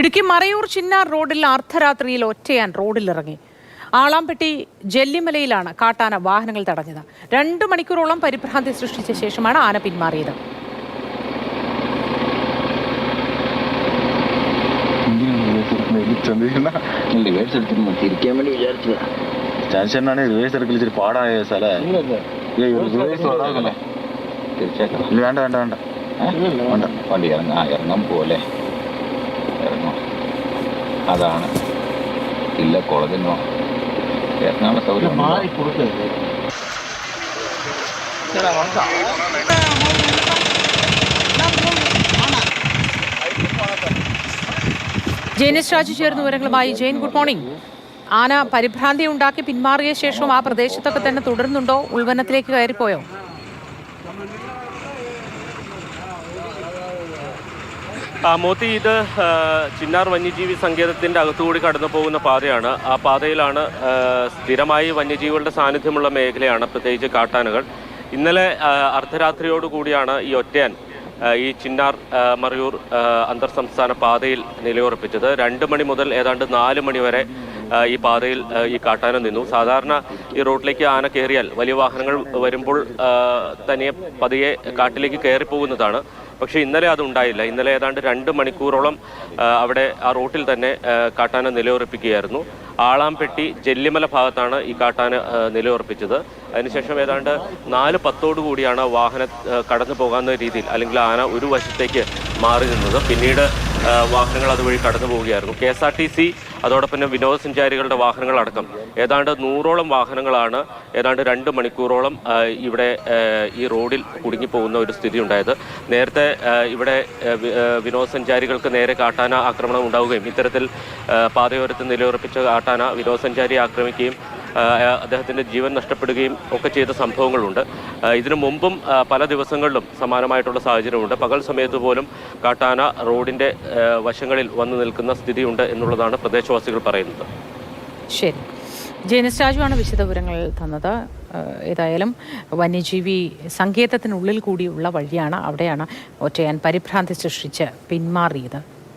ഇടുക്കി മറയൂർ ചിന്നാർ റോഡിൽ അർദ്ധരാത്രിയിൽ ഒറ്റയാൻ റോഡിലിറങ്ങി. ആളാംപെട്ടി ജെല്ലിമലയിലാണ് കാട്ടാന വാഹനങ്ങൾ തടഞ്ഞത്. 2 മണിക്കൂറോളം പരിഭ്രാന്തി സൃഷ്ടിച്ച ശേഷമാണ് ആന പിന്മാറിയത്. വണ്ടി ഇറങ്ങാൻ പോലെ ഇറങ്ങും. അതാണ് ഇല്ല കോളേജിനോ ഇറങ്ങാനുള്ള സൗകര്യം. ജെയിനിസ് രാജു ചേർന്ന വിവരങ്ങളുമായി. Jain, good morning. ആന പരിഭ്രാന്തി ഉണ്ടാക്കി പിന്മാറിയ ശേഷം ആ പ്രദേശത്തൊക്കെ തന്നെ തുടരുന്നുണ്ടോ? ഉൾവനത്തിലേക്ക് കയറിപ്പോയോ? മോത്തി, ഇത് ചിന്നാർ വന്യജീവി സങ്കേതത്തിൻ്റെ അകത്തുകൂടി കടന്നു പോകുന്ന പാതയാണ്. ആ പാതയിലാണ് സ്ഥിരമായി വന്യജീവികളുടെ സാന്നിധ്യമുള്ള മേഖലയാണ്, പ്രത്യേകിച്ച് കാട്ടാനകൾ. ഇന്നലെ അർദ്ധരാത്രിയോടുകൂടിയാണ് ഈ ഒറ്റയാൻ ഈ ചിന്നാർ മറയൂർ അന്തർ സംസ്ഥാന പാതയിൽ നിലയുറപ്പിച്ചത്. 2 മണി മുതൽ ഏതാണ്ട് 4 മണി വരെ ഈ പാതയിൽ ഈ കാട്ടാന നിന്നു. സാധാരണ ഈ റോഡിലേക്ക് ആന കയറിയാൽ വലിയ വാഹനങ്ങൾ വരുമ്പോൾ തനിയെ പതിയെ കാട്ടിലേക്ക് കയറിപ്പോകുന്നതാണ്. പക്ഷേ ഇന്നലെ അതുണ്ടായില്ല. ഇന്നലെ ഏതാണ്ട് 2 മണിക്കൂറോളം അവിടെ ആ റൂട്ടിൽ തന്നെ കാട്ടാന നിലയുറപ്പിക്കുകയായിരുന്നു. ആളാംപെട്ടി ജെല്ലിമല ഭാഗത്താണ് ഈ കാട്ടാന നിലയുറപ്പിച്ചത്. അതിനുശേഷം ഏതാണ്ട് 4:10 കൂടിയാണ് വാഹനം കടന്നു പോകാവുന്ന രീതിയിൽ, അല്ലെങ്കിൽ ആന ഒരു വശത്തേക്ക് മാറി നിന്നത്. പിന്നീട് വാഹനങ്ങൾ അതുവഴി കടന്നു പോവുകയായിരുന്നു. KSRTC അതോടൊപ്പം തന്നെ വിനോദസഞ്ചാരികളുടെ വാഹനങ്ങളടക്കം ഏതാണ്ട് 100ഓളം വാഹനങ്ങളാണ് ഏതാണ്ട് 2 മണിക്കൂറോളം ഇവിടെ ഈ റോഡിൽ കുടുങ്ങിപ്പോകുന്ന ഒരു സ്ഥിതി ഉണ്ടായത്. നേരത്തെ ഇവിടെ വിനോദസഞ്ചാരികൾക്ക് നേരെ കാട്ടാന ആക്രമണം ഉണ്ടാവുകയും ഇത്തരത്തിൽ പാതയോരത്ത് നിലയുറപ്പിച്ച കാട്ടാന വിനോദസഞ്ചാരിയെ ആക്രമിക്കുകയും അദ്ദേഹത്തിൻ്റെ ജീവൻ നഷ്ടപ്പെടുകയും ഒക്കെ ചെയ്ത സംഭവങ്ങളുണ്ട്. ഇതിനു മുമ്പും പല ദിവസങ്ങളിലും സമാനമായിട്ടുള്ള സാഹചര്യമുണ്ട്. പകൽ സമയത്ത് പോലും കാട്ടാന റോഡിൻ്റെ വശങ്ങളിൽ വന്നു നിൽക്കുന്ന സ്ഥിതിയുണ്ട് എന്നുള്ളതാണ് പ്രദേശവാസികൾ പറയുന്നത്. ശരി, ജെയിനിസ് രാജുവാണ് വിശദവിവരങ്ങൾ തന്നത്. ഏതായാലും വന്യജീവി സങ്കേതത്തിനുള്ളിൽ കൂടിയുള്ള വഴിയാണ്, അവിടെയാണ് ഒറ്റയാൻ പരിഭ്രാന്തി സൃഷ്ടിച്ച് പിന്മാറിയത്.